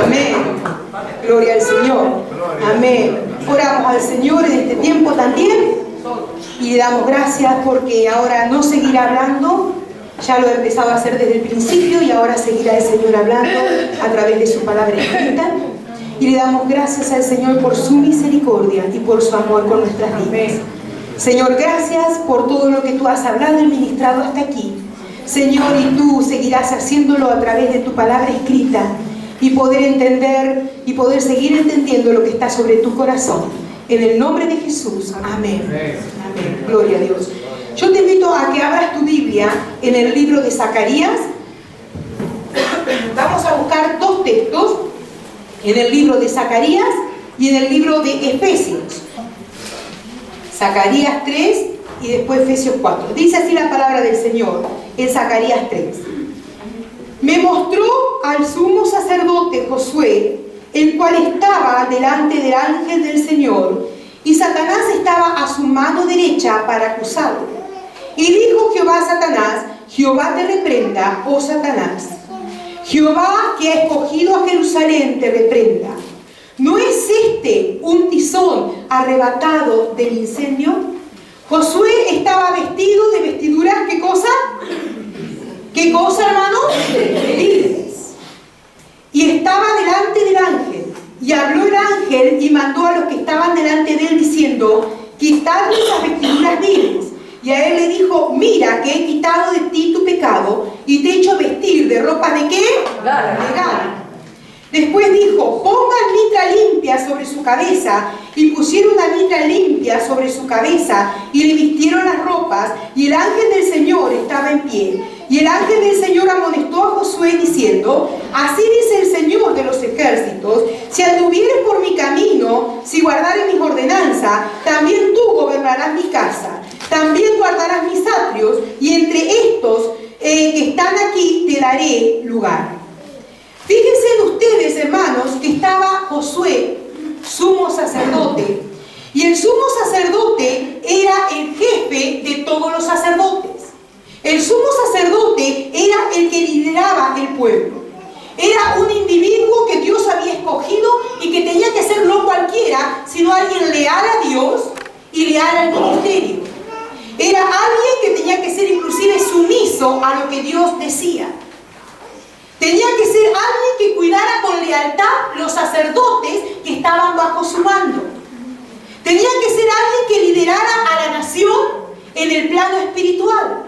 Amén. Gloria al Señor. Amén. Oramos al Señor en este tiempo también y le damos gracias porque ahora no seguirá hablando. Ya lo he empezado a hacer desde el principio y ahora seguirá el Señor hablando a través de su palabra escrita. Y le damos gracias al Señor por su misericordia y por su amor con nuestras vidas. Señor, gracias por todo lo que tú has hablado y ministrado hasta aquí. Señor, y tú seguirás haciéndolo a través de tu palabra escrita y poder entender y poder seguir entendiendo lo que está sobre tu corazón. En el nombre de Jesús. Amén. Amén. Gloria a Dios. Yo te invito a que abras tu Biblia en el libro de Zacarías. Vamos a buscar dos textos, en el libro de Zacarías y en el libro de Efesios. Zacarías 3 y después Efesios 4. Dice así la palabra del Señor en Zacarías 3. Me mostró al sumo sacerdote Josué, el cual estaba delante del ángel del Señor, y Satanás estaba a su mano derecha para acusarlo. Y dijo Jehová a Satanás: Jehová te reprenda, oh Satanás. Jehová, que ha escogido a Jerusalén, te reprenda. ¿No es este un tizón arrebatado del incendio? Josué estaba vestido de vestiduras, ¿qué cosa? ¿Qué cosa, hermano? Libres. Y estaba delante del ángel. Y habló el ángel y mandó a los que estaban delante de él diciendo: quitadle esas vestiduras libres. Y a él le dijo: mira que he quitado de ti tu pecado y te he hecho vestir de ropas ¿de qué? De gala. Después dijo: pongan mitra limpia sobre su cabeza. Y pusieron una mitra limpia sobre su cabeza y le vistieron las ropas. Y el ángel del Señor estaba en pie. Y el ángel del Señor amonestó a Josué diciendo: así dice el Señor de los ejércitos: si anduvieres por mi camino, si guardares mis ordenanzas, también tú gobernarás mi casa, también guardarás mis atrios, y entre estos que están aquí te daré lugar. Fíjense en ustedes, hermanos, que estaba Josué, sumo sacerdote, y el sumo sacerdote era el jefe de todos los sacerdotes. El sumo sacerdote era el que lideraba el pueblo. Era un individuo que Dios había escogido y que tenía que ser no cualquiera, sino alguien leal a Dios y leal al ministerio. Era alguien que tenía que ser inclusive sumiso a lo que Dios decía. Tenía que ser alguien que cuidara con lealtad los sacerdotes que estaban bajo su mando. Tenía que ser alguien que liderara a la nación en el plano espiritual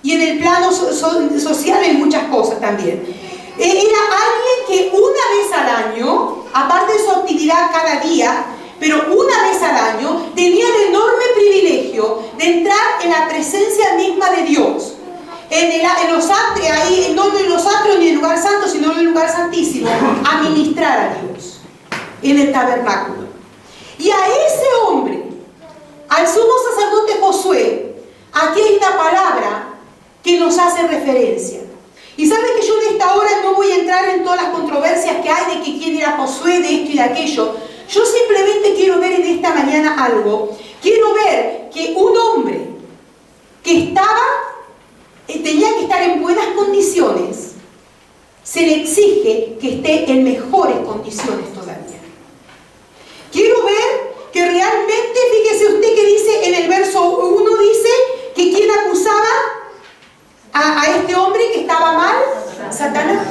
y en el plano social en muchas cosas también. Era alguien que una vez al año, aparte de su actividad cada día, pero una vez al año tenía el enorme privilegio de entrar en la presencia misma de Dios. En los atrios, ahí, no en los atrios ni en el lugar santo, sino en el lugar santísimo, a ministrar a Dios en el tabernáculo. Y a ese hombre, al sumo sacerdote Josué, aquí hay una palabra que nos hace referencia. Y sabe que yo en esta hora no voy a entrar en todas las controversias que hay de que quién era Josué, de esto y de aquello. Yo simplemente quiero ver en esta mañana algo. Quiero ver que un hombre que tenía que estar en buenas condiciones, se le exige que esté en mejores condiciones todavía. Quiero ver que realmente, fíjese usted que dice en el verso 1, dice que quien acusaba a este hombre que estaba mal, Satanás.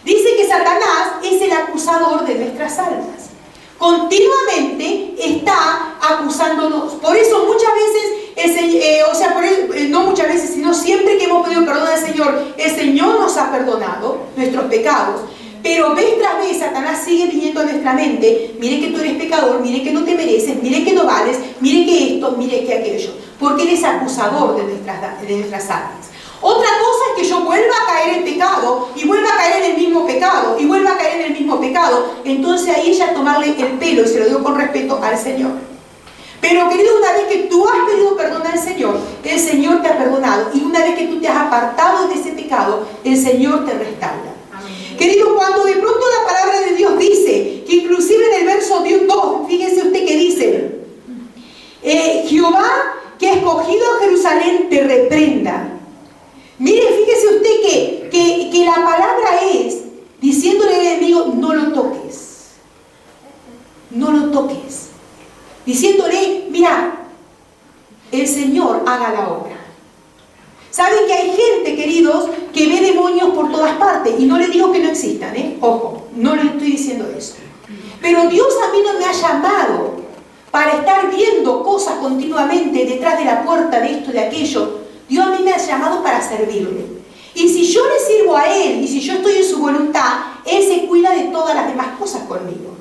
Dice que Satanás es el acusador de nuestras almas. Continuamente está acusándonos. Por eso muchas veces, no muchas veces, sino siempre que hemos pedido perdón al Señor, el Señor nos ha perdonado nuestros pecados. Pero vez tras vez Satanás sigue viniendo a nuestra mente: mire que tú eres pecador, mire que no te mereces, mire que no vales, mire que esto, mire que aquello. Porque Él es acusador de nuestras almas. Otra cosa es que yo vuelva a caer en pecado y vuelva a caer en el mismo pecado y vuelva a caer en el mismo pecado. Entonces ahí ya tomarle el pelo, y se lo digo con respeto, al Señor. Pero querido, una vez que tú has pedido perdón al Señor, el Señor te ha perdonado. Y una vez que tú te has apartado de ese pecado, el Señor te restaura. Amén. Querido, cuando de pronto la palabra de Dios dice, que inclusive en el verso 2, fíjese usted que dice: Jehová, que ha escogido a Jerusalén, te reprenda. Mire, fíjese usted que la palabra es diciéndole al enemigo: no lo haga la obra. ¿Saben que hay gente, queridos, que ve demonios por todas partes? Y no le digo que no existan, ojo, no le estoy diciendo eso. Pero Dios a mí no me ha llamado para estar viendo cosas continuamente detrás de la puerta de esto y de aquello. Dios a mí me ha llamado para servirle. Y si yo le sirvo a Él, y si yo estoy en su voluntad, Él se cuida de todas las demás cosas conmigo.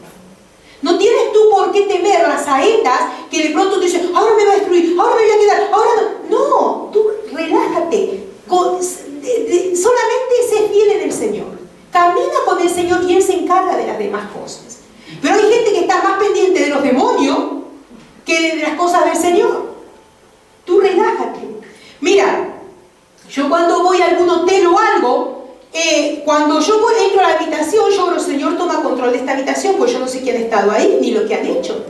No tienes tú por qué temer las saetas que de pronto te dicen, ahora me va a destruir, ahora me voy a quedar, ahora no. No, tú relájate. Solamente sé fiel en el Señor. Camina con el Señor y Él se encarga de las demás cosas. Pero hay gente que está más pendiente de los demonios que de las cosas del Señor. Tú relájate. Mira, yo cuando voy a algún hotel o algo, cuando yo entro a la habitación, yo oro, Señor, toma control de esta habitación, pues yo no sé quién ha estado ahí, ni lo que han hecho.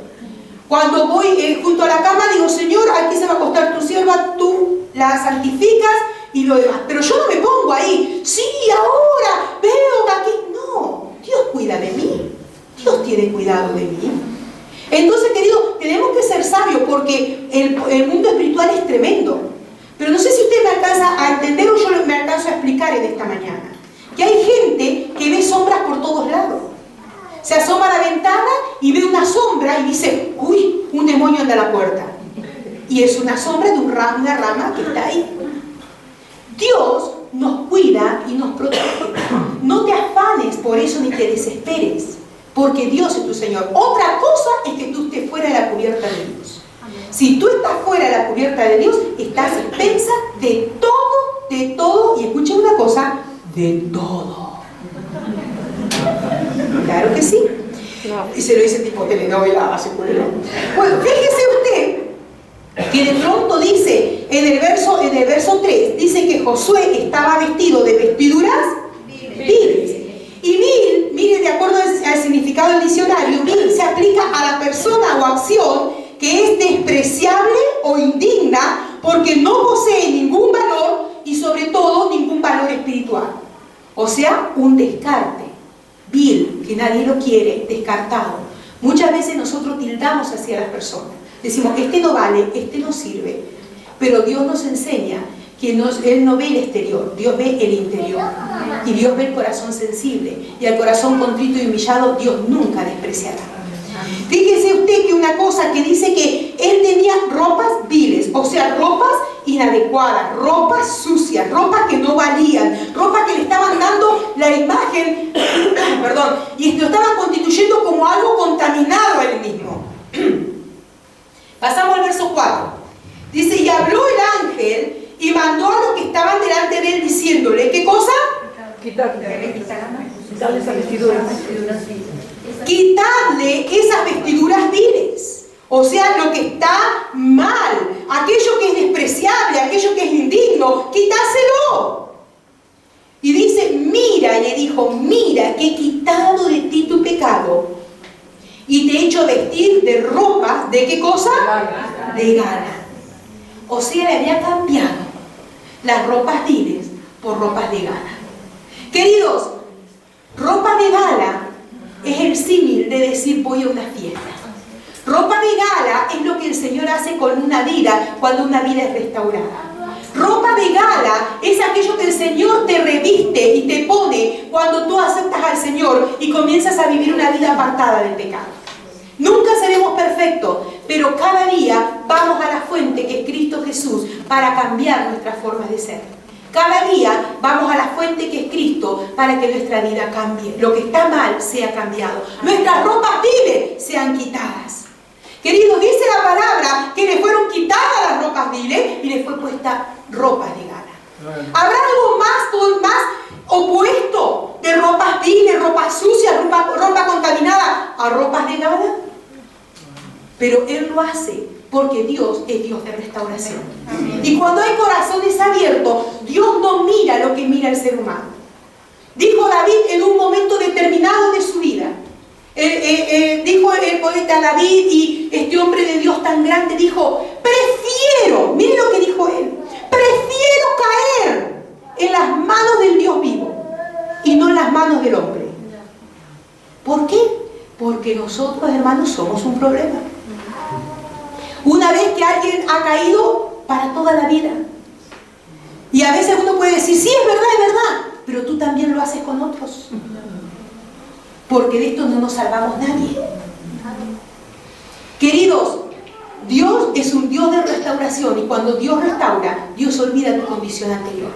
Cuando voy junto a la cama, digo, Señor, aquí se va a acostar tu sierva, tú la santificas y lo demás. Pero yo no me pongo ahí, sí, ahora veo que aquí. No, Dios cuida de mí, Dios tiene cuidado de mí. Entonces, querido, tenemos que ser sabios porque el mundo espiritual es tremendo. Pero no sé si usted me alcanza a entender o yo me alcanzo a explicar en esta mañana. Que hay gente que ve sombras por todos lados. Se asoma a la ventana y ve una sombra y dice, uy, un demonio anda a la puerta. Y es una sombra de una rama que está ahí. Dios nos cuida y nos protege. No te afanes por eso ni te desesperes, porque Dios es tu Señor. Otra cosa es que tú estés fuera de la cubierta de Dios. Si tú estás fuera de la cubierta de Dios, estás expensa de todo, y escuchen una cosa, de todo. Claro que sí. Y se lo dice tipo telenovela, asegúrelo. Bueno, fíjese usted que de pronto dice, en el verso 3, dice que Josué estaba vestido de vestiduras viles. Y vil, mire, de acuerdo al significado del diccionario, vil se aplica a la persona o acción que es despreciable o indigna porque no posee ningún valor y sobre todo ningún valor espiritual. O sea, un descarte, vil, que nadie lo quiere, descartado. Muchas veces nosotros tildamos hacia las personas. Decimos, este no vale, este no sirve. Pero Dios nos enseña que Él no ve el exterior, Dios ve el interior. Y Dios ve el corazón sensible. Y al corazón contrito y humillado, Dios nunca despreciará. Fíjese usted que una cosa que dice que él tenía ropas viles, o sea, ropas inadecuadas, ropas sucias, ropas que no valían, ropas que le estaban dando la imagen, perdón, y lo estaban constituyendo como algo contaminado a él mismo. Pasamos al verso 4. Dice, y habló el ángel y mandó a los que estaban delante de él diciéndole, ¿qué cosa? Quitarle esa vestidura. Quitarle esas vestiduras viles, o sea, lo que está mal, aquello que es despreciable, aquello que es indigno, quitárselo. Y dice, mira, y le dijo, mira que he quitado de ti tu pecado y te he hecho vestir de ropas, ¿de qué cosa? De gala. O sea, le había cambiado las ropas viles por ropas de gala. Queridos, ropa de gala es el símil de decir voy a una fiesta. Ropa de gala es lo que el Señor hace con una vida cuando una vida es restaurada. Ropa de gala es aquello que el Señor te reviste y te pone cuando tú aceptas al Señor y comienzas a vivir una vida apartada del pecado. Nunca seremos perfectos, pero cada día vamos a la fuente que es Cristo Jesús para cambiar nuestras formas de ser. Cada día vamos a la fuente que es Cristo para que nuestra vida cambie. Lo que está mal sea cambiado. Nuestras ropas viles sean quitadas. Querido, dice la palabra que le fueron quitadas las ropas viles y le fue puesta ropas de gala. ¿Habrá algo más opuesto de ropas viles, ropas sucias, ropa contaminada a ropas de gala? Pero Él lo hace porque Dios es Dios de restauración. Y cuando hay corazones abiertos, Dios no mira lo que mira el ser humano. Dijo David en un momento determinado de su vida. Dijo el poeta David, y este hombre de Dios tan grande dijo, prefiero, miren lo que dijo él, prefiero caer en las manos del Dios vivo y no en las manos del hombre. ¿Por qué? Porque nosotros, hermanos, somos un problema. Una vez que alguien ha caído, para toda la vida. Y a veces uno puede decir, sí, es verdad, pero tú también lo haces con otros. Porque de esto no nos salvamos nadie. Queridos, Dios es un Dios de restauración, y cuando Dios restaura, Dios olvida tu condición anterior.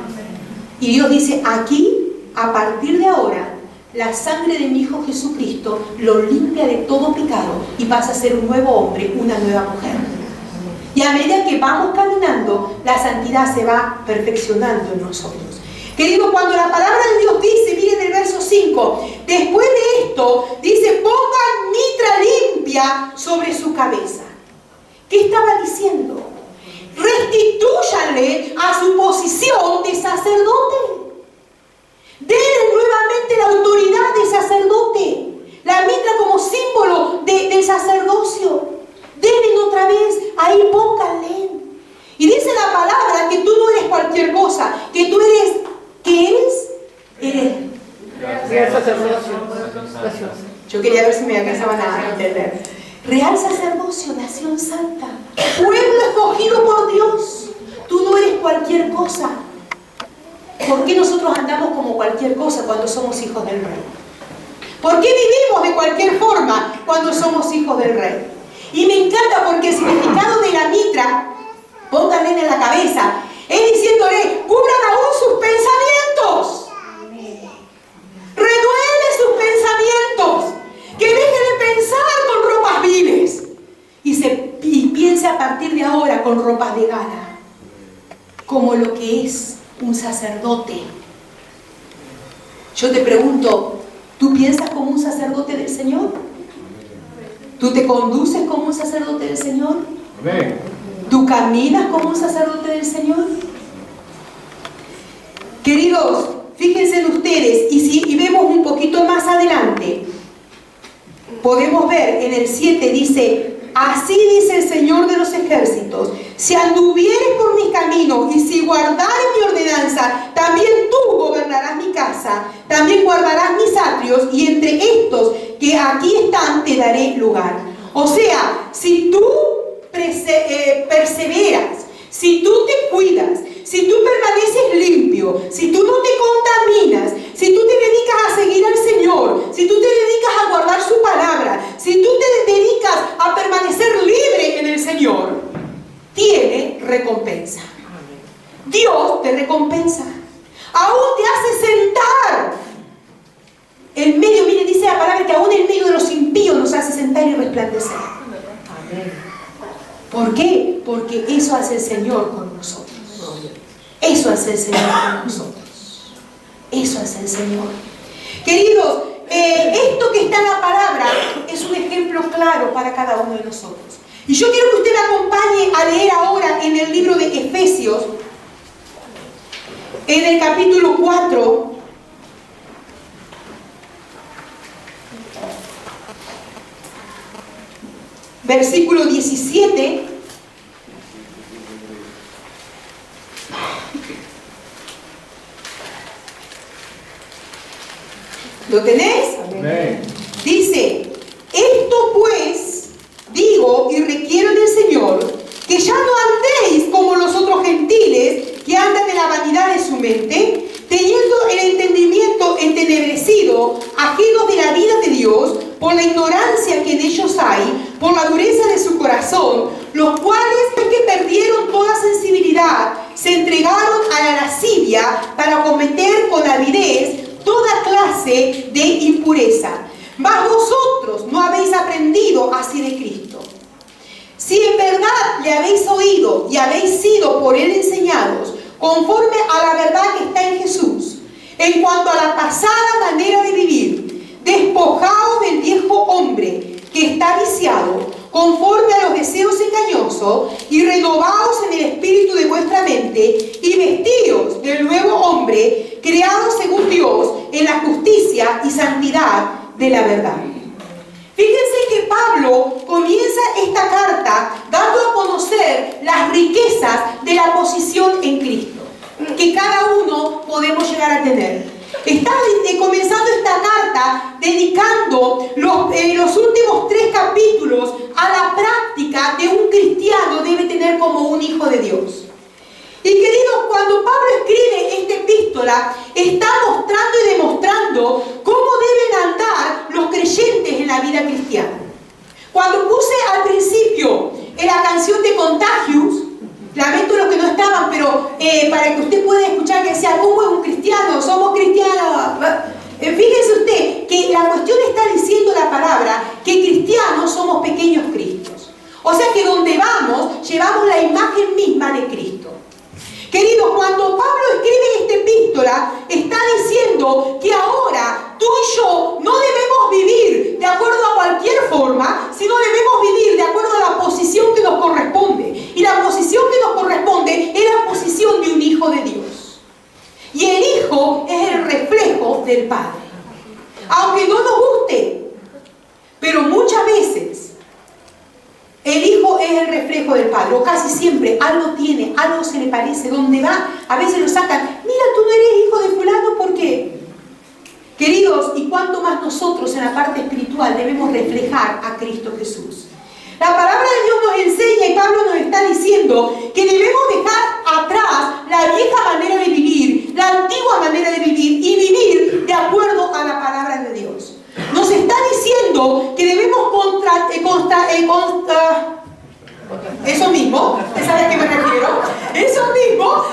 Y Dios dice, aquí, a partir de ahora, la sangre de mi Hijo Jesucristo lo limpia de todo pecado y vas a ser un nuevo hombre, una nueva mujer. Y a medida que vamos caminando, la santidad se va perfeccionando en nosotros. Querido, cuando la palabra de Dios dice, miren el verso 5, después de esto, dice, pongan mitra limpia sobre su cabeza. ¿Qué estaba diciendo? Restitúyanle a su posición de sacerdote. Denle nuevamente la autoridad de sacerdote. La mitra como símbolo del sacerdocio. Denle otra vez, ahí pónganle. Y dice la palabra que tú no eres cualquier cosa, que tú eres, ¿qué eres? Real sacerdocio. Yo quería ver si me alcanzaban a entender. Real sacerdocio, nación santa, pueblo escogido por Dios. Tú no eres cualquier cosa. ¿Por qué nosotros andamos como cualquier cosa cuando somos hijos del Rey? ¿Por qué vivimos de cualquier forma cuando somos hijos del Rey? Y me encanta porque el significado de la mitra, pónganle en la cabeza, es diciéndole, cubran aún sus pensamientos. Renueve sus pensamientos. Que deje de pensar con ropas viles y piense a partir de ahora con ropas de gala, como lo que es un sacerdote. Yo te pregunto, ¿tú piensas como un sacerdote del Señor? ¿Tú te conduces como un sacerdote del Señor? Amén. ¿Tú caminas como un sacerdote del Señor? Queridos, fíjense en ustedes, y vemos un poquito más adelante, podemos ver en el 7, dice, así dice el Señor de los ejércitos, si anduvieres por mis caminos y si guardares mi ordenanza, también tú gobernarás mi casa, también guardarás mis atrios, y entre estos que aquí están te daré lugar. O sea, si tú perseveras, si tú te cuidas, si tú permaneces limpio, si tú no te contaminas, si tú te dedicas a seguir al Señor, si tú te dedicas a guardar su palabra, si tú te dedicas a permanecer libre en el Señor, tiene recompensa. Dios te recompensa. Aún te hace sentar en medio, mire, dice la palabra que aún en medio de los impíos nos hace sentar y resplandecer. ¿Por qué? Porque eso hace el Señor con nosotros. Eso hace el Señor con nosotros. Eso hace el Señor. Queridos, esto que está en la palabra es un ejemplo claro para cada uno de nosotros. Y yo quiero que usted me acompañe a leer ahora en el libro de Efesios, en el capítulo 4, versículo 17. ¿Lo tenés? Amén. Dice, esto pues digo y requiero del Señor, que ya no andéis como los otros gentiles que andan en la vanidad de su mente, teniendo el entendimiento entenebrecido, ajenos de la vida de Dios, por la ignorancia que en ellos hay, por la dureza de su corazón, los cuales, que perdieron toda sensibilidad, se entregaron a la lascivia para cometer con avidez toda clase de impureza. Mas vosotros no habéis aprendido así de Cristo. Si en verdad le habéis oído y habéis sido por él enseñados, conforme a la verdad que está en Jesús, en cuanto a la pasada manera de vivir, despojaos del viejo hombre que está viciado, conforme a los deseos engañosos, y renovaos en el espíritu de vuestra mente, y vestíos del nuevo hombre, creado según Dios, en la justicia y santidad de la verdad. Fíjense que Pablo comienza esta carta dando a conocer las riquezas de la posición en Cristo, que cada uno podemos llegar a tener. Está comenzando esta carta dedicando los últimos 3 capítulos a la práctica de un cristiano debe tener como un hijo de Dios. Y queridos, cuando Pablo escribe esta epístola, está mostrando y demostrando cómo deben andar los creyentes en la vida cristiana. Cuando puse al principio en la canción de Contagious, lamento los que no estaban, pero para que usted pueda escuchar que decía, ¿cómo es un cristiano? Somos cristianos. Fíjese usted que la cuestión está diciendo la palabra que cristianos somos pequeños cristos. O sea que donde vamos, llevamos la imagen misma de Cristo. Queridos, cuando Pablo escribe esta epístola, está diciendo que ahora tú y yo no debemos vivir de acuerdo a cualquier forma, sino debemos vivir de acuerdo a la posición que nos corresponde. Y la posición que nos corresponde es la posición de un hijo de Dios. Y el hijo es el reflejo del Padre. Aunque no nos guste, pero muchas veces el hijo es el reflejo del Padre, o casi siempre algo tiene, algo se le parece, donde va, a veces lo sacan, mira, tú no eres hijo de fulano, ¿por qué? Queridos, y cuánto más nosotros en la parte espiritual debemos reflejar a Cristo Jesús. La palabra de Dios nos enseña, y Pablo nos está diciendo, que debemos dejar atrás la vieja manera de vivir, la antigua manera de vivir, y vivir de acuerdo a la palabra de Dios. Nos está diciendo que debemos eso mismo, ¿usted sabe a qué me refiero? Eso mismo,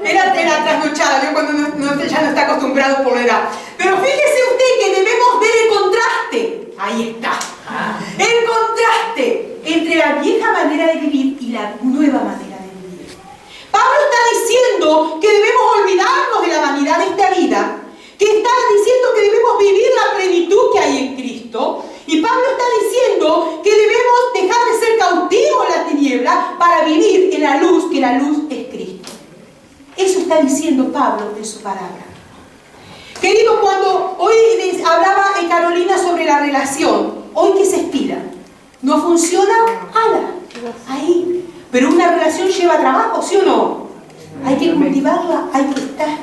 era trasnochada, ¿no? Cuando ya no está acostumbrado por la edad. Pero fíjese usted que debemos ver el contraste, ahí está, el contraste entre la vieja manera de vivir y la nueva manera de vivir. Pablo está diciendo que debemos olvidarnos de la vanidad de esta vida, que está diciendo que debemos vivir la plenitud que hay en Cristo, y Pablo está diciendo que debemos dejar de ser cautivos en la tiniebla para vivir en la luz, que la luz es Cristo. Eso está diciendo Pablo en su palabra. Querido, cuando hoy les hablaba Carolina sobre la relación, hoy que se estira, no funciona, ala, ahí. Pero una relación lleva trabajo, ¿sí o no? Hay que cultivarla, hay que estar.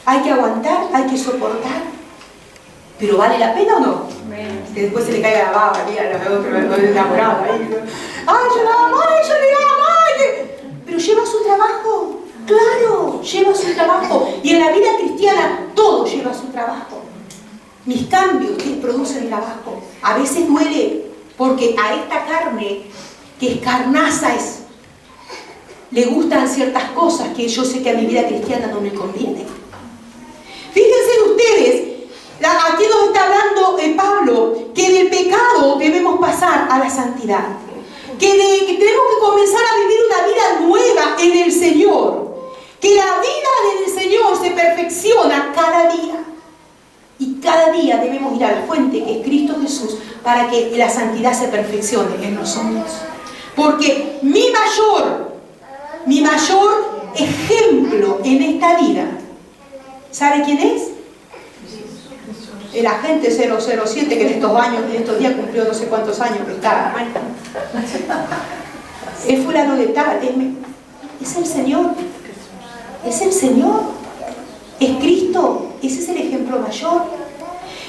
Hay que aguantar, hay que soportar. ¿Pero vale la pena o no? Que después se le caiga la baba, mira, lo enamorado ahí. ¡Ay, yo la amo! ¡Ay, yo le amo! ¡Ay! Pero lleva su trabajo. Claro, lleva su trabajo. Y en la vida cristiana todo lleva su trabajo. Mis cambios que producen trabajo. A veces duele porque a esta carne, que es carnaza, le gustan ciertas cosas que yo sé que a mi vida cristiana no me convienen. Fíjense ustedes, aquí nos está hablando Pablo, que del pecado debemos pasar a la santidad. Que tenemos que comenzar a vivir una vida nueva en el Señor. Que la vida en el Señor se perfecciona cada día. Y cada día debemos ir a la fuente, que es Cristo Jesús, para que la santidad se perfeccione en nosotros. Porque mi mayor ejemplo en esta vida, ¿sabe quién es? El agente 007 que en estos días cumplió no sé cuántos años que está. Es fulano de tal, es el Señor. Es el Señor. Es Cristo. Ese es el ejemplo mayor.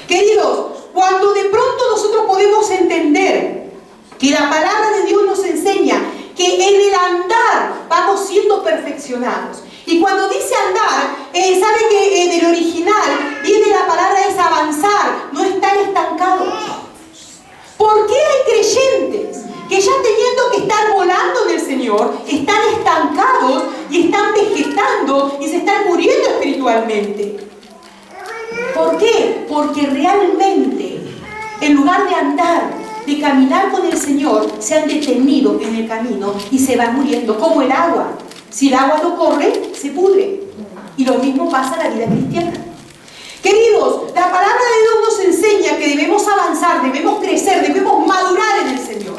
Queridos, cuando de pronto nosotros podemos entender que la palabra de Dios nos enseña que en el andar vamos siendo perfeccionados. Y cuando dice andar, sabe que en el original viene la palabra es avanzar, no estar estancados. ¿Por qué hay creyentes que ya teniendo que estar volando en el Señor, están estancados y están vegetando y se están muriendo espiritualmente? ¿Por qué? Porque realmente, en lugar de andar, de caminar con el Señor, se han detenido en el camino y se van muriendo, como el agua. Si el agua no corre, se pudre. Y lo mismo pasa en la vida cristiana. Queridos, la palabra de Dios nos enseña que debemos avanzar, debemos crecer, debemos madurar en el Señor.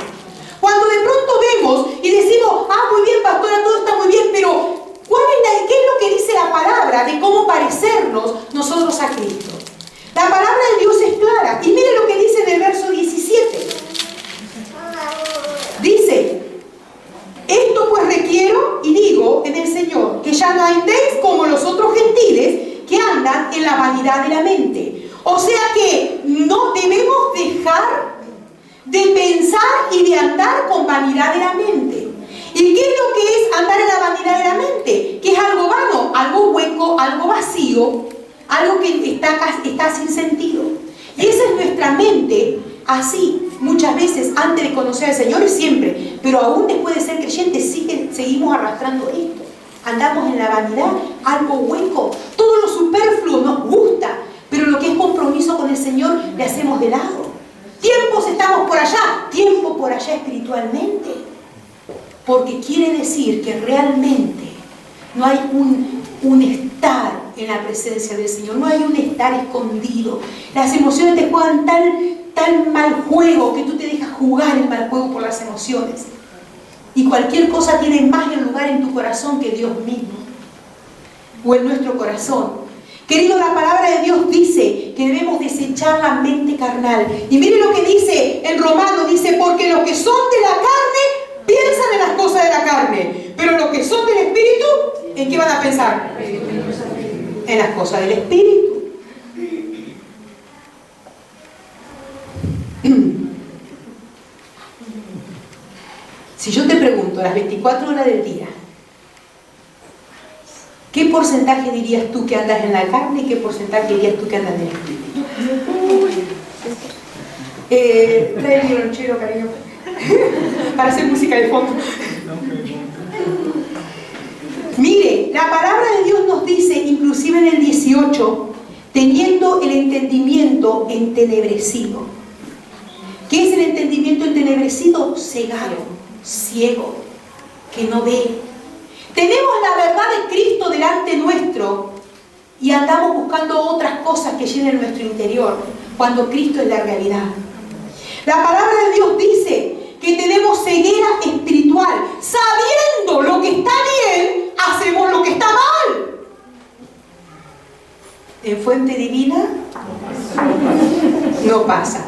Cuando de pronto vemos y decimos, muy bien, pastora, todo está muy bien, pero ¿qué es lo que dice la palabra de cómo parecernos nosotros a Cristo? La palabra de Dios es clara. Y mire lo que dice en el verso 17. Dice, esto pues requiero y digo en el Señor, que ya no andéis como los otros gentiles que andan en la vanidad de la mente. O sea que algo vacío, algo que está sin sentido. Y esa es nuestra mente, así, muchas veces antes de conocer al Señor y siempre, pero aún después de ser creyentes seguimos arrastrando esto. Andamos en la vanidad, algo hueco, todo lo superfluo nos gusta, pero lo que es compromiso con el Señor le hacemos de lado. Tiempos estamos por allá, tiempo por allá espiritualmente, porque quiere decir que realmente no hay un estar en la presencia del Señor, no hay un estar escondido. Las emociones te juegan tal mal juego que tú te dejas jugar el mal juego por las emociones. Y cualquier cosa tiene más el lugar en tu corazón que Dios mismo, o en nuestro corazón. Querido, la palabra de Dios dice que debemos desechar la mente carnal. Y mire lo que dice en Romanos, dice, porque los que son de la carne piensan en las cosas de la carne, pero los que son del Espíritu, ¿en qué van a pensar? En las cosas del Espíritu. Si yo te pregunto las 24 horas del día, ¿qué porcentaje dirías tú que andas en la carne y qué porcentaje dirías tú que andas en el Espíritu? Trae el violonchero, cariño, para hacer música de fondo. Mire, la palabra de Dios nos dice, inclusive en el 18, teniendo el entendimiento entenebrecido. ¿Qué es el entendimiento entenebrecido? Cegado, ciego, que no ve. Tenemos la verdad de Cristo delante nuestro y andamos buscando otras cosas que llenen nuestro interior, cuando Cristo es la realidad. La palabra de Dios dice que tenemos ceguera espiritual. Sabiendo lo que está bien, hacemos lo que está mal. En fuente divina no pasa.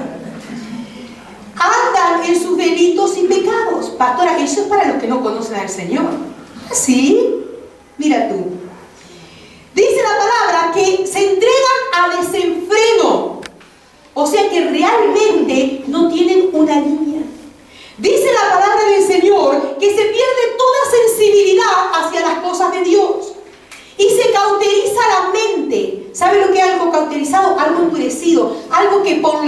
Andan en sus delitos y pecados. Pastora, eso es para los que no conocen al Señor. ¿Sí? Mira tú. Dice la palabra que se entregan a desenfreno. O sea que realmente no tienen una línea. Dice la palabra del Señor que se pierde toda sensibilidad hacia las cosas de Dios. Y se cauteriza la mente. ¿Sabe lo que es algo cauterizado? Algo endurecido. Algo que por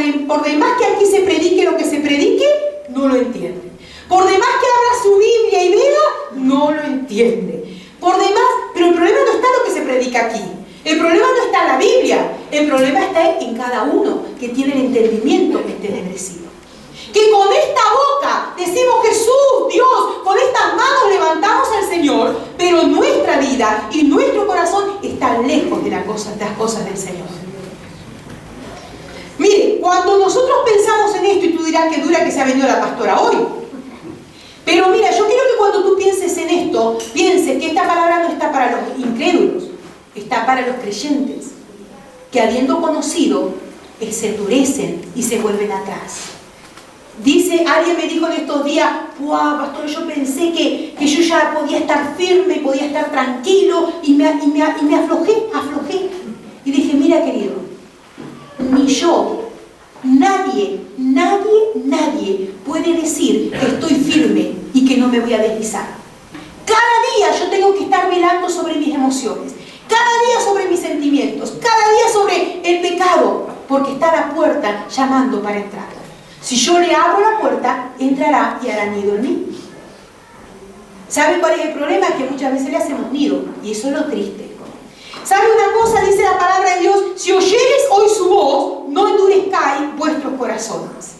demás que aquí se predique lo que se predique, no lo entiende. Por demás que abra su Biblia y vea, no lo entiende. Por demás, pero el problema no está en lo que se predica aquí. El problema no está en la Biblia. El problema está en cada uno que tiene el entendimiento entenebrecido. Que con esta boca decimos Jesús, Dios, con estas manos levantamos al Señor, pero nuestra vida y nuestro corazón están lejos de las cosas del Señor. Mire, cuando nosotros pensamos en esto, y tú dirás que dura que se ha venido la pastora hoy, pero mira, yo quiero que cuando tú pienses en esto, pienses que esta palabra no está para los incrédulos, está para los creyentes, que habiendo conocido, se endurecen y se vuelven atrás. Dice, alguien me dijo en estos días, wow, pastor, yo pensé que yo ya podía estar firme, podía estar tranquilo, y me aflojé. Y dije, mira querido, ni yo, nadie puede decir que estoy firme y que no me voy a deslizar. Cada día yo tengo que estar velando sobre mis emociones, cada día sobre mis sentimientos, cada día sobre el pecado, porque está a la puerta llamando para entrar. Si yo le abro la puerta, entrará y hará nido en mí. ¿Sabe cuál es el problema? Que muchas veces le hacemos nido, y eso es lo triste. ¿Sabe una cosa? Dice la palabra de Dios, si oyeres hoy su voz, no endurezcáis vuestros corazones.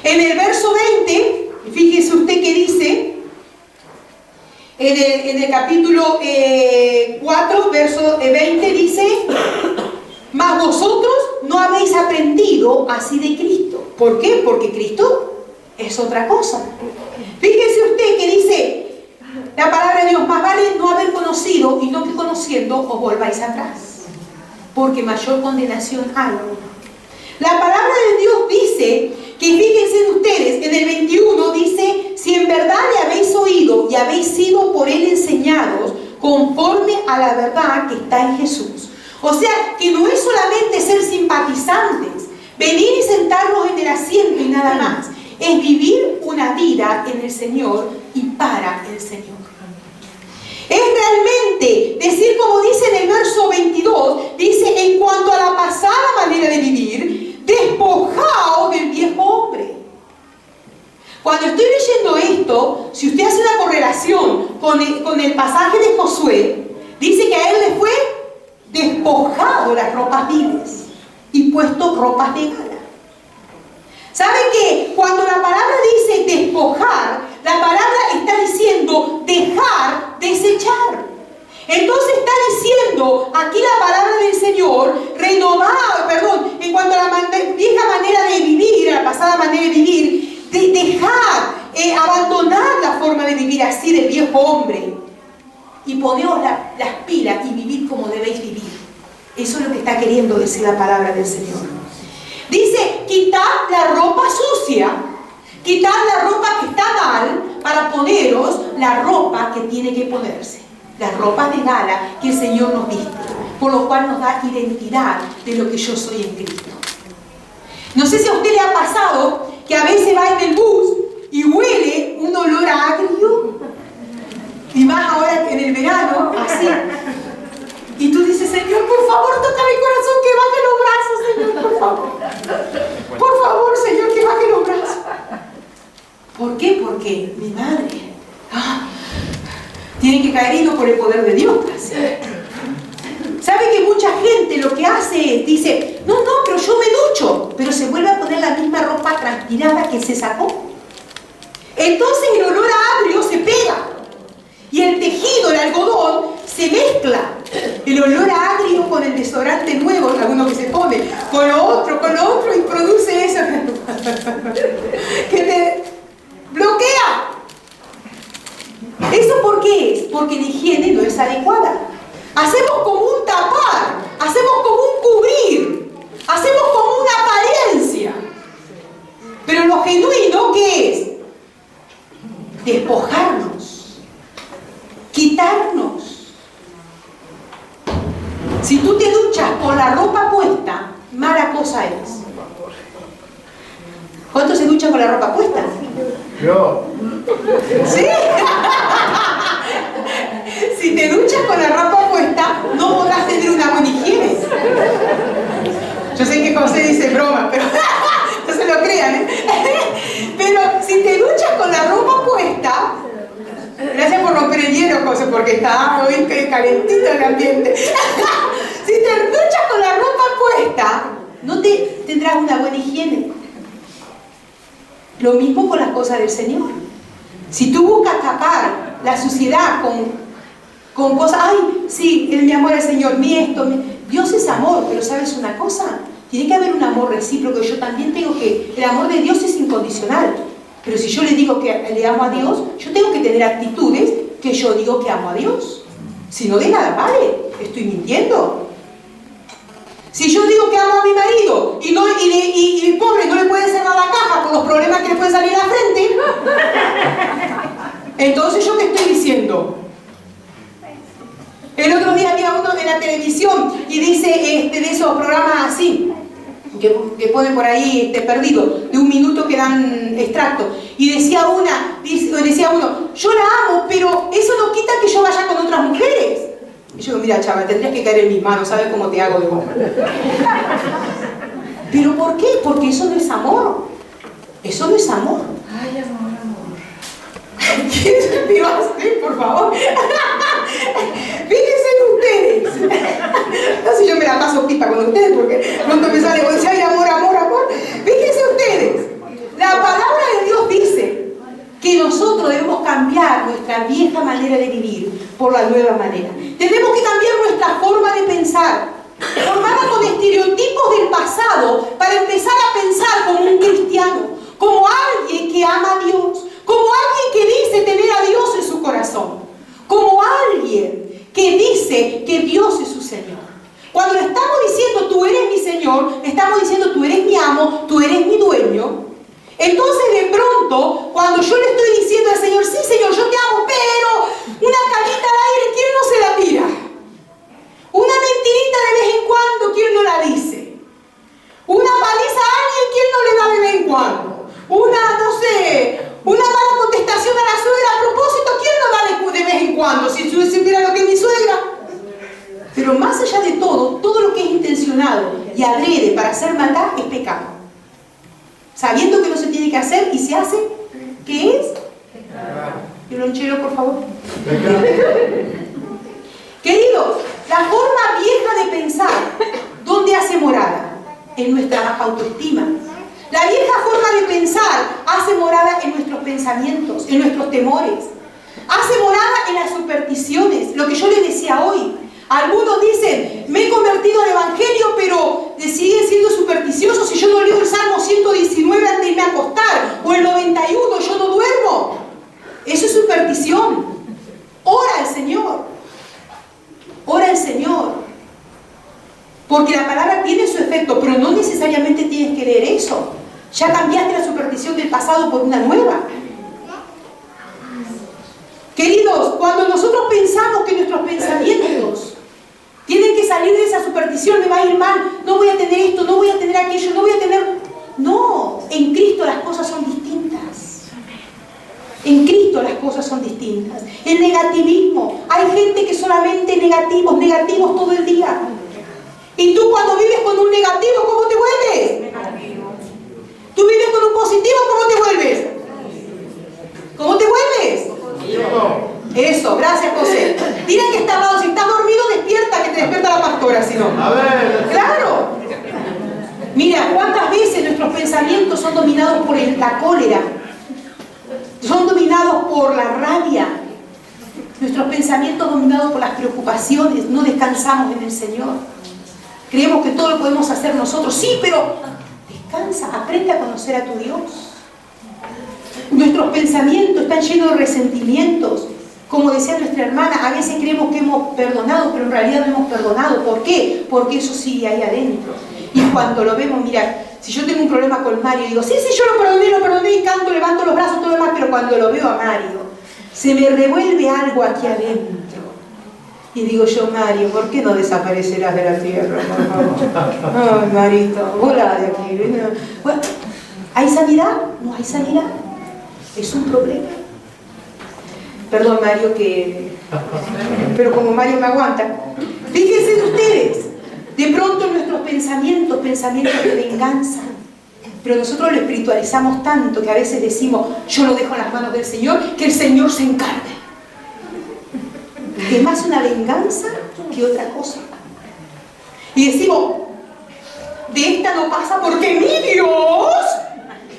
En el verso 20, fíjese usted que dice, en el capítulo 4, verso 20 dice, mas vosotros no habéis aprendido así de Cristo. ¿Por qué? Porque Cristo es otra cosa. Fíjese usted que dice la palabra de Dios, más vale no haber conocido y no que conociendo os volváis atrás, porque mayor condenación hay. La palabra de Dios dice que, fíjense ustedes, en el 21 dice, si en verdad le habéis oído y habéis sido por él enseñados conforme a la verdad que está en Jesús. O sea, que no es solamente ser simpatizantes, venir y sentarnos en el asiento y nada más. Es vivir una vida en el Señor y para el Señor. Es realmente decir, como dice en el verso 22, dice, en cuanto a la pasada manera de vivir, despojaos del viejo hombre. Cuando estoy leyendo esto, si usted hace una correlación con el pasaje de Josué, dice que a él le fue despojado las ropas viles y puesto ropas de gala. ¿Saben que cuando la palabra dice despojar, la palabra está diciendo dejar, desechar? Entonces está diciendo aquí la palabra del Señor, en cuanto a la vieja manera de vivir, a la pasada manera de vivir, de dejar, abandonar la forma de vivir así del viejo hombre y poneos las pilas y vivir como debéis vivir. Eso es lo que está queriendo decir la palabra del Señor. Dice, quitad la ropa sucia, quitad la ropa que está mal para poneros la ropa que tiene que ponerse. Las ropas de gala que el Señor nos viste, por lo cual nos da identidad de lo que yo soy en Cristo. No sé si a usted le ha pasado que a veces va en el bus y huele un olor agrio, y más ahora en el verano, así. Y tú dices, Señor, por favor, toca mi corazón, que baje los brazos, Señor, por favor. Por favor, Señor, que baje los brazos. ¿Por qué? Porque mi madre tiene que caer hilo por el poder de Dios. ¿Sabe que mucha gente lo que hace es, dice, no, pero yo me ducho, pero se vuelve a poner la misma ropa transpirada que se sacó? Entonces el olor a agrio se pega. Y el tejido, el algodón, se mezcla. El olor a agrio con el desodorante nuevo, alguno que se pone, con lo otro, y produce eso que te bloquea. ¿Eso por qué es? Porque la higiene no es adecuada. Hacemos como un tapar, hacemos como un cubrir, hacemos como una apariencia. Pero lo genuino, ¿qué es? Despojarnos, quitarnos. Si tú te duchas con la ropa puesta, mala cosa es. ¿Cuántos se duchan con la ropa puesta? Yo. ¿Sí? Si te duchas con la ropa puesta, no podrás tener una buena higiene. Yo sé que José dice broma, pero no se lo crean, ¿eh? Pero si te duchas con la ropa puesta, gracias por romper el hielo, José, porque está hoy calentito el ambiente. Si te duchas con la ropa puesta, no tendrás una buena higiene. Lo mismo con las cosas del Señor. Si tú buscas tapar la suciedad con cosas, ay, sí, mi amor al Señor, Dios es amor, pero ¿sabes una cosa? Tiene que haber un amor recíproco. Yo también tengo que, el amor de Dios es incondicional. Pero si yo le digo que le amo a Dios, yo tengo que tener actitudes que yo digo que amo a Dios. Si no, de nada vale, estoy mintiendo. Si yo digo que amo a mi marido y el pobre no le puede cerrar la caja por los problemas que le pueden salir a la frente, entonces ¿yo qué estoy diciendo? El otro día había uno de la televisión y dice de esos programas así, que ponen por ahí perdido, de un minuto que dan extracto, y decía uno, yo la amo, pero eso no quita que yo vaya con otras mujeres. Y yo digo, mira, chaval, tendrías que caer en mis manos, ¿sabes cómo te hago de boca? ¿Pero por qué? Porque eso no es amor. Eso no es amor. Ay, amor. ¿Quién se pidió así, por favor? Fíjense ustedes. No sé, yo me la paso pipa con ustedes porque pronto me sale con decir, ay, amor. Fíjense ustedes. La palabra de Dios dice que nosotros debemos cambiar nuestra vieja manera de vivir por la nueva manera. Tenemos que cambiar nuestra forma de pensar, formada con estereotipos del pasado, para empezar a pensar como un cristiano, como alguien que ama a Dios, como alguien que dice tener a Dios en su corazón, como alguien que dice que Dios es su Señor. Cuando le estamos diciendo tú eres mi Señor, le estamos diciendo tú eres mi amo, tú eres mi dueño. Entonces de pronto, cuando yo le estoy diciendo al Señor, sí Señor, yo te amo, pero una cañita al aire, ¿quién no se la tira? Una mentirita de vez en cuando, ¿quién no la dice? Una paliza a alguien, ¿quién no le da de vez en cuando? Una mala contestación a la suegra a propósito, ¿quién no da de vez en cuando? Si sabiendo que no se tiene que hacer y se hace, ¿qué es? Y lonchero, por favor. Queridos, la forma vieja de pensar, ¿dónde hace morada? En nuestra baja autoestima. La vieja forma de pensar hace morada en nuestros pensamientos, en nuestros temores. Hace morada en las supersticiones, lo que yo les decía hoy. Algunos dicen, me he convertido al Evangelio, pero siguen siendo supersticiosos. Si yo no leo el Salmo 119 antes de irme a acostar, o el 91, yo no duermo. Eso es superstición. Ora al Señor. Ora al Señor. Porque la palabra tiene su efecto, pero no necesariamente tienes que leer eso. Ya cambiaste la superstición del pasado por una nueva. Queridos, cuando nosotros pensamos que nuestros pensamientos tienen que salir de esa superstición, me va a ir mal, no voy a tener esto, no voy a tener aquello, no voy a tener... No, en Cristo las cosas son distintas. En Cristo las cosas son distintas. El negativismo, hay gente que solamente negativos todo el día. Y tú cuando vives con un negativo, ¿cómo te vuelves? Negativo. Tú vives con un positivo, ¿cómo te vuelves? ¿Cómo te vuelves? Positivo. Eso, gracias José. Dile que está al lado, si estás dormido, despierta, que te despierta la pastora, si no. A ver. Claro. Mira, ¿cuántas veces nuestros pensamientos son dominados por la cólera? Son dominados por la rabia. Nuestros pensamientos dominados por las preocupaciones. No descansamos en el Señor. Creemos que todo lo podemos hacer nosotros. Sí, pero descansa, aprende a conocer a tu Dios. Nuestros pensamientos están llenos de resentimientos. Como decía nuestra hermana, a veces creemos que hemos perdonado, pero en realidad no hemos perdonado. ¿Por qué? Porque eso sigue ahí adentro. Y cuando lo vemos, mira, si yo tengo un problema con Mario, digo, sí, yo lo perdoné y canto, levanto los brazos, todo lo demás, pero cuando lo veo a Mario, se me revuelve algo aquí adentro. Y digo yo, Mario, ¿por qué no desaparecerás de la tierra, por favor? Ay, Marito, volá de aquí. Bueno, ¿hay sanidad? No hay sanidad. Es un problema. Perdón, Mario, pero como Mario me aguanta. Fíjense de ustedes, de pronto nuestros pensamientos de venganza. Pero nosotros lo espiritualizamos tanto que a veces decimos, yo lo dejo en las manos del Señor, que el Señor se encargue. Es más una venganza que otra cosa. Y decimos, de esta no pasa porque mi Dios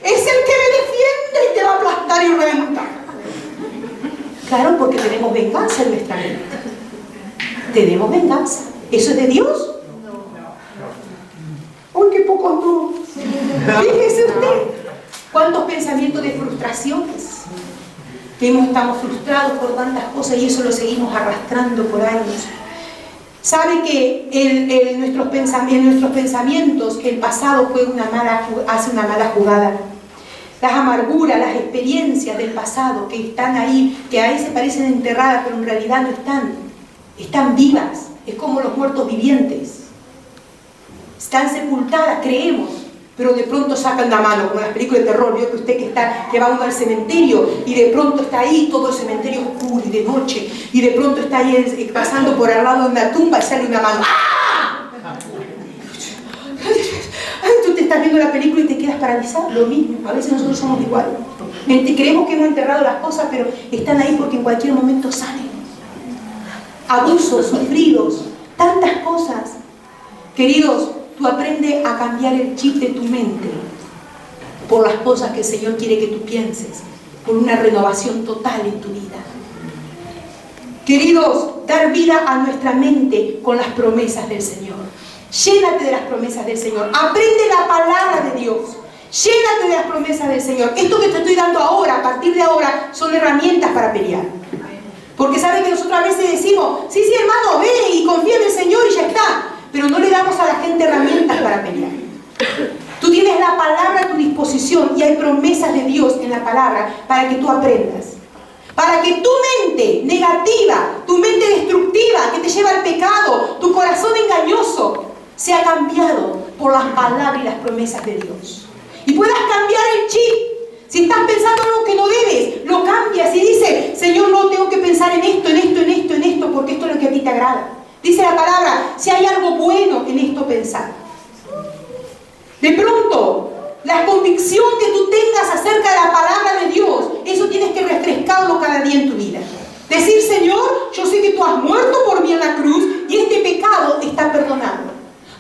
es el que me defiende y te va a aplastar y reventar. Claro, porque tenemos venganza en nuestra mente. Tenemos venganza. ¿Eso es de Dios? ¡Uy, qué pocos no! Fíjese usted, cuántos pensamientos de frustraciones. Que estamos frustrados por tantas cosas y eso lo seguimos arrastrando por años. Sabe que en nuestros pensamientos el pasado hace una mala jugada. Las amarguras, las experiencias del pasado que están ahí, que a veces parecen enterradas, pero en realidad no están vivas. Es como los muertos vivientes. Están sepultadas, creemos, pero de pronto sacan la mano, como en las películas de terror. Vio que usted que va uno al cementerio y de pronto está ahí todo el cementerio oscuro y de noche, y de pronto está ahí pasando por al lado de una tumba y sale una mano. ¡Ah! Ay, tú te estás viendo la película y te quedas paralizado. Lo mismo, a veces nosotros somos igual. Creemos que hemos enterrado las cosas, pero están ahí porque en cualquier momento salen. Abusos, sufridos, tantas cosas. Queridos, tú aprendes a cambiar el chip de tu mente por las cosas que el Señor quiere que tú pienses, por una renovación total en tu vida. Queridos, dar vida a nuestra mente con las promesas del Señor. Llénate de las promesas del Señor. Aprende la palabra de Dios. Llénate de las promesas del Señor. Esto que te estoy dando ahora, a partir de ahora, son herramientas para pelear. Porque saben que nosotros a veces decimos, sí, hermano, ve y confía en el Señor y ya está. Pero no le damos a la gente herramientas para pelear. Tú tienes la palabra a tu disposición y hay promesas de Dios en la palabra para que tú aprendas. Para que tu mente negativa, tu mente destructiva que te lleva al pecado, tu corazón engañoso, sea cambiado por las palabras y las promesas de Dios. Y puedas cambiar el chip. Si estás pensando algo que no debes, lo cambias y dices, Señor, no tengo que pensar en esto, porque esto es lo que a ti te agrada. Dice la palabra, si hay algo bueno en esto pensar. De pronto, la convicción que tú tengas acerca de la palabra de Dios, eso tienes que refrescarlo cada día en tu vida. Decir, Señor, yo sé que tú has muerto por mí en la cruz y este pecado está perdonado.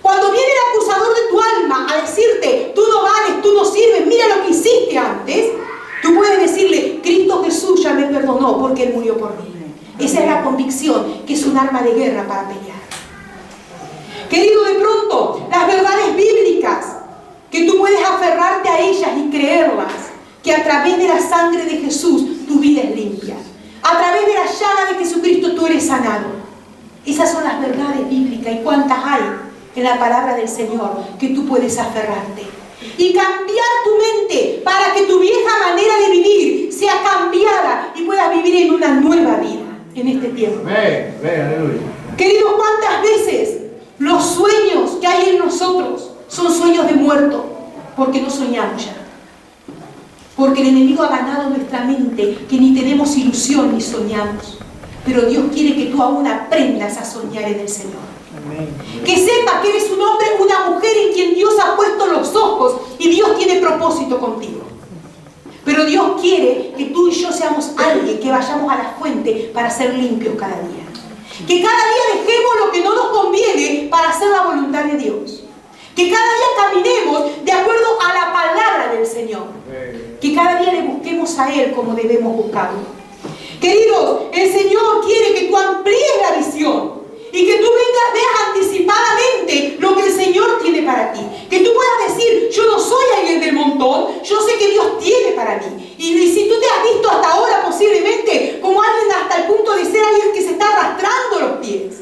Cuando viene el acusador de tu alma a decirte, tú no vales, tú no sirves, mira lo que hiciste antes, tú puedes decirle, Cristo Jesús ya me perdonó porque Él murió por mí. Esa es la convicción, que es un arma de guerra para pelear. Querido, de pronto, las verdades bíblicas, que tú puedes aferrarte a ellas y creerlas, que a través de la sangre de Jesús tu vida es limpia. A través de la llaga de Jesucristo tú eres sanado. Esas son las verdades bíblicas. ¿Y cuántas hay en la palabra del Señor que tú puedes aferrarte? Y cambiar tu mente para que tu vieja manera de vivir sea cambiada y puedas vivir en una nueva vida en este tiempo. Queridos, ¿cuántas veces los sueños que hay en nosotros son sueños de muerto? Porque no soñamos ya. Porque el enemigo ha ganado nuestra mente, que ni tenemos ilusión ni soñamos. Pero Dios quiere que tú aún aprendas a soñar en el Señor. Amén. Que sepas que eres un hombre, una mujer en quien Dios ha puesto los ojos y Dios tiene propósito contigo. Pero Dios quiere que tú y yo seamos alguien, que vayamos a la fuente para ser limpios cada día. Que cada día dejemos lo que no nos conviene para hacer la voluntad de Dios. Que cada día caminemos de acuerdo a la palabra del Señor. Que cada día le busquemos a Él como debemos buscarlo. Queridos, el Señor quiere que tú amplíes la visión y que tú veas anticipadamente lo que el Señor tiene para ti. Que tú puedas decir, yo no soy alguien del montón, yo sé que Dios tiene para mí. Y si tú te has visto hasta ahora posiblemente como alguien hasta el punto de ser alguien que se está arrastrando los pies.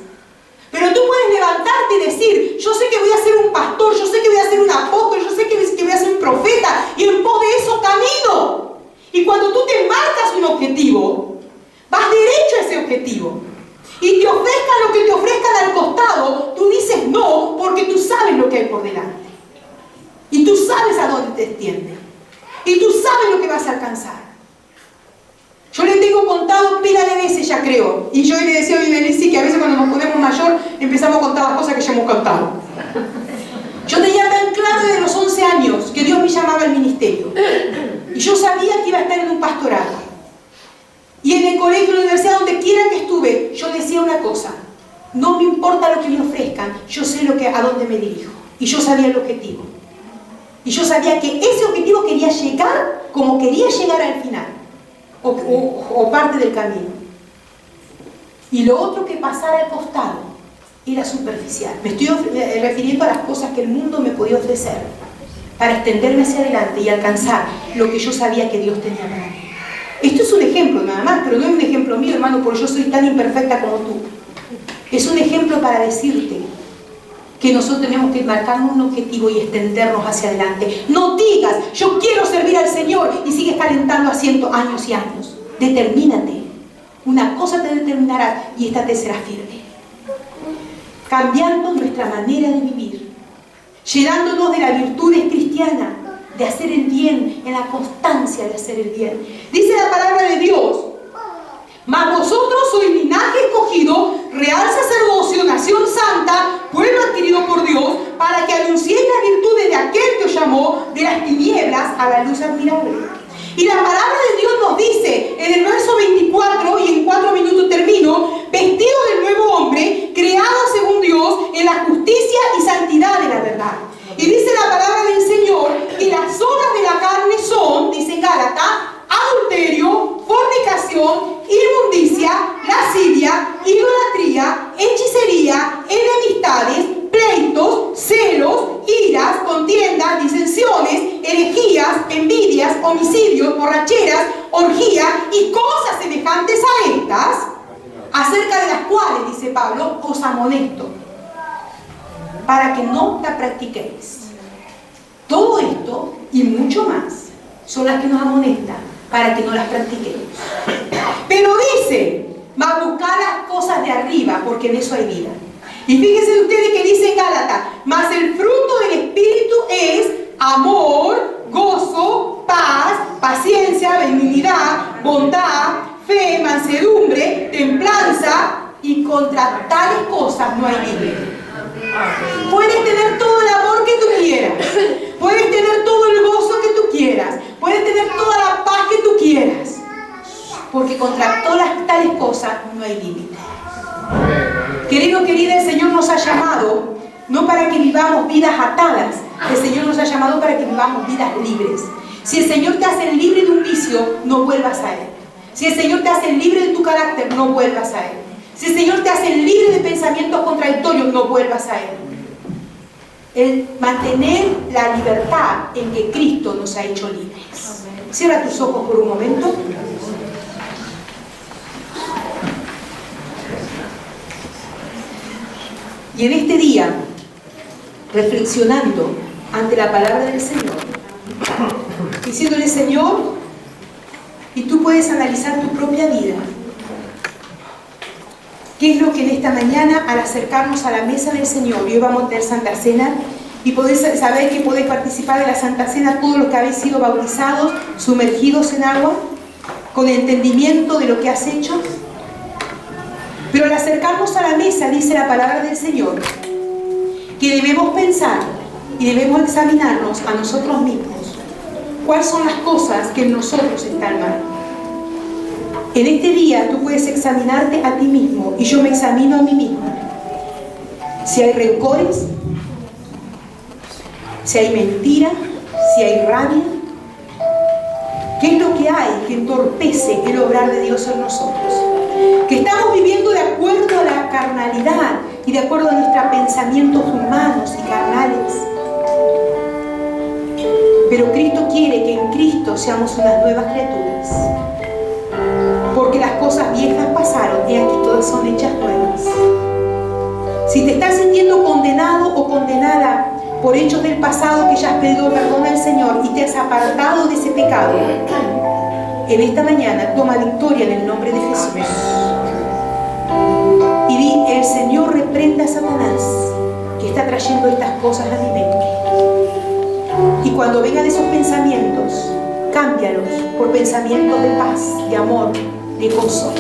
Pero tú puedes levantarte y decir, yo sé que voy a ser un pastor, yo sé que voy a ser un apóstol, yo sé que voy a ser un profeta, y en pos de eso camino. Y cuando tú te marcas un objetivo, vas derecho a ese objetivo. Y te ofrezcan lo que te ofrezcan al costado, tú dices no, porque tú sabes lo que hay por delante. Y tú sabes a dónde te extiende. Y tú sabes lo que vas a alcanzar. Yo le tengo contado pila de veces, ya creo. Y yo le decía a mi Belice que a veces cuando nos ponemos mayor empezamos a contar las cosas que ya hemos contado. Yo tenía tan claro desde los 11 años que Dios me llamaba al ministerio. Y yo sabía que iba a estar en un pastorado. Y en el colegio, en la universidad, donde quiera que estuve, yo decía una cosa. No me importa lo que me ofrezcan, yo sé a dónde me dirijo. Y yo sabía el objetivo. Y yo sabía que ese objetivo quería llegar como quería llegar al final. O parte del camino. Y lo otro que pasara al costado era superficial. Me estoy refiriendo a las cosas que el mundo me podía ofrecer para extenderme hacia adelante y alcanzar lo que yo sabía que Dios tenía para mí. Esto es un ejemplo nada más, pero no es un ejemplo mío, hermano, porque yo soy tan imperfecta como tú. Es un ejemplo para decirte que nosotros tenemos que marcarnos un objetivo y extendernos hacia adelante. No digas, yo quiero servir al Señor y sigues calentando haciendo años y años. Determínate. Una cosa te determinará y esta te será firme. Cambiando nuestra manera de vivir, llenándonos de las virtudes cristianas, de hacer el bien, en la constancia de hacer el bien. Dice la palabra de Dios, mas vosotros sois linaje escogido, real sacerdocio, nación santa, pueblo adquirido por Dios, para que anunciéis las virtudes de aquel que os llamó de las tinieblas a la luz admirable. Y la palabra de Dios nos dice en el verso 24, y en 4 minutos termino, vestido del nuevo hombre, creado según Dios en la justicia y santidad de la verdad. Y dice la palabra del Señor que las obras de la carne son, dice Gálatas, adulterio, fornicación, inmundicia, lascivia, idolatría, hechicería, enemistades, pleitos, celos, iras, contiendas, disensiones, herejías, envidias, homicidios, borracheras, orgías y cosas semejantes a estas, acerca de las cuales, dice Pablo, os amonesto, para que no la practiquéis. Todo esto y mucho más son las que nos amonestan para que no las practiquemos. Pero dice, mas buscar las cosas de arriba, porque en eso hay vida. Y fíjense ustedes que dice en Gálatas, mas el fruto del Espíritu es amor, gozo, paz, paciencia, benignidad, bondad, fe, mansedumbre, templanza, y contra tales cosas no hay límite. Puedes tener todo el amor que tú quieras, puedes tener todo el gozo contra todas las tales cosas no hay límite. Querido, querida, el Señor nos ha llamado no para que vivamos vidas atadas, el Señor nos ha llamado para que vivamos vidas libres. Si el Señor te hace libre de un vicio, no vuelvas a Él. Si el Señor te hace libre de tu carácter, no vuelvas a Él. Si el Señor te hace libre de pensamientos contradictorios, no vuelvas a Él. El mantener la libertad en que Cristo nos ha hecho libres. Cierra tus ojos por un momento. Y en este día, reflexionando ante la palabra del Señor, diciéndole: Señor, y tú puedes analizar tu propia vida. ¿Qué es lo que en esta mañana, al acercarnos a la mesa del Señor, y hoy vamos a tener Santa Cena, y podéis saber que podéis participar de la Santa Cena todos los que habéis sido bautizados, sumergidos en agua, con entendimiento de lo que has hecho? Pero al acercarnos a la mesa, dice la palabra del Señor, que debemos pensar y debemos examinarnos a nosotros mismos. ¿Cuáles son las cosas que en nosotros están mal? En este día tú puedes examinarte a ti mismo, y yo me examino a mí mismo. Si hay rencores, si hay mentira, si hay rabia, ¿qué es lo que hay que entorpece el obrar de Dios en nosotros? Que estamos viviendo de acuerdo a la carnalidad y de acuerdo a nuestros pensamientos humanos y carnales. Pero Cristo quiere que en Cristo seamos unas nuevas criaturas. Porque las cosas viejas pasaron y aquí todas son hechas nuevas. Si te estás sintiendo condenado o condenada por hechos del pasado que ya has pedido perdón al Señor y te has apartado de ese pecado, en esta mañana toma victoria en el nombre de Jesús. Y di: el Señor reprenda a Satanás que está trayendo estas cosas a mi mente. Y cuando vengan esos pensamientos, cámbialos por pensamientos de paz, de amor, de gozo.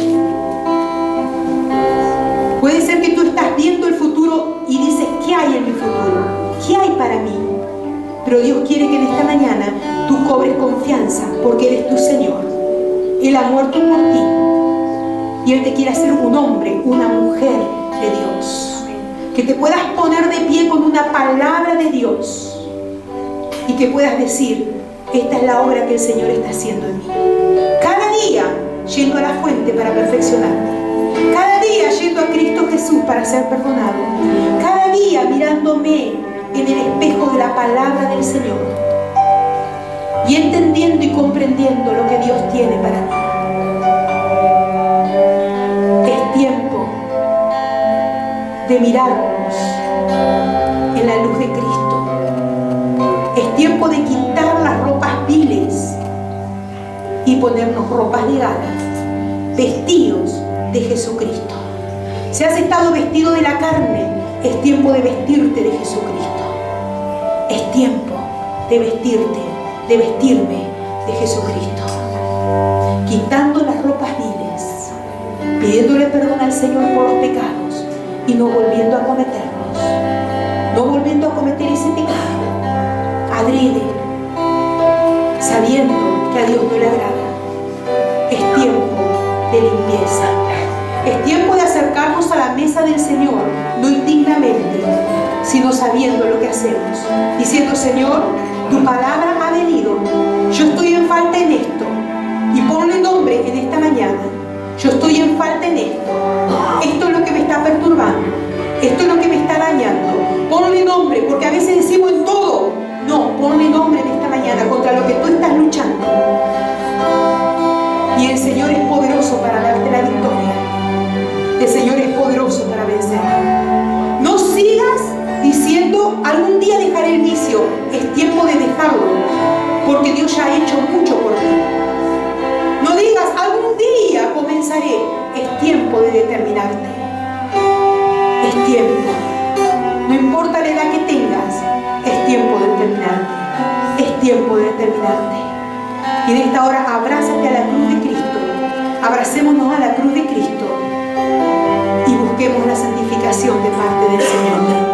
Puede ser que tú estás viendo el futuro y dices: ¿qué hay en mi futuro? ¿Qué hay para mí? Pero Dios quiere que en esta mañana tú cobres confianza, porque Él es tu Señor. Él ha muerto por ti. Y Él te quiere hacer un hombre, una mujer de Dios. Que te puedas poner de pie con una palabra de Dios. Y que puedas decir: esta es la obra que el Señor está haciendo en mí. Cada día yendo a la fuente para perfeccionarme. Cada día yendo a Cristo Jesús para ser perdonado. Cada día mirándome en el espejo de la palabra del Señor. Y entendiendo y comprendiendo lo que Dios tiene para mí. Es tiempo de mirarnos en la luz de Cristo. Es tiempo de quitar las ropas viles y ponernos ropas legadas, vestidos de Jesucristo. Si has estado vestido de la carne, es tiempo de vestirte de Jesucristo. Es tiempo de vestirte, de vestirme de Jesucristo. Quitando las ropas viles, pidiéndole perdón al Señor por los pecados y no volviendo a cometerlos. No volviendo a cometer ese pecado adrede, sabiendo que a Dios no le agrada. Es tiempo de limpieza. Es tiempo de acercarnos a la mesa del Señor, no indignamente, sino sabiendo lo que hacemos. Diciendo: Señor, tu palabra ha venido. Yo estoy en falta en esto. Y ponle nombre en esta mañana. Yo estoy en falta en esto. Esto es lo que me está perturbando. Esto es lo que me está dañando. Ponle nombre, porque a veces decimos en todo. No, ponle nombre en esta mañana contra lo que tú estás luchando. Y el Señor es poderoso para darte la victoria. El Señor es poderoso para vencer. No sigas diciendo: algún día dejaré el vicio. Es tiempo de dejarlo, porque Dios ya ha hecho mucho por ti. No digas: algún día comenzaré. Es tiempo de determinarte. Es tiempo. No importa la edad que tengas, es tiempo de determinarte. Es tiempo de determinarte. Y en esta hora abrázate a la cruz de Cristo. Abracémonos a la cruz de Cristo y busquemos la santificación de parte del Señor.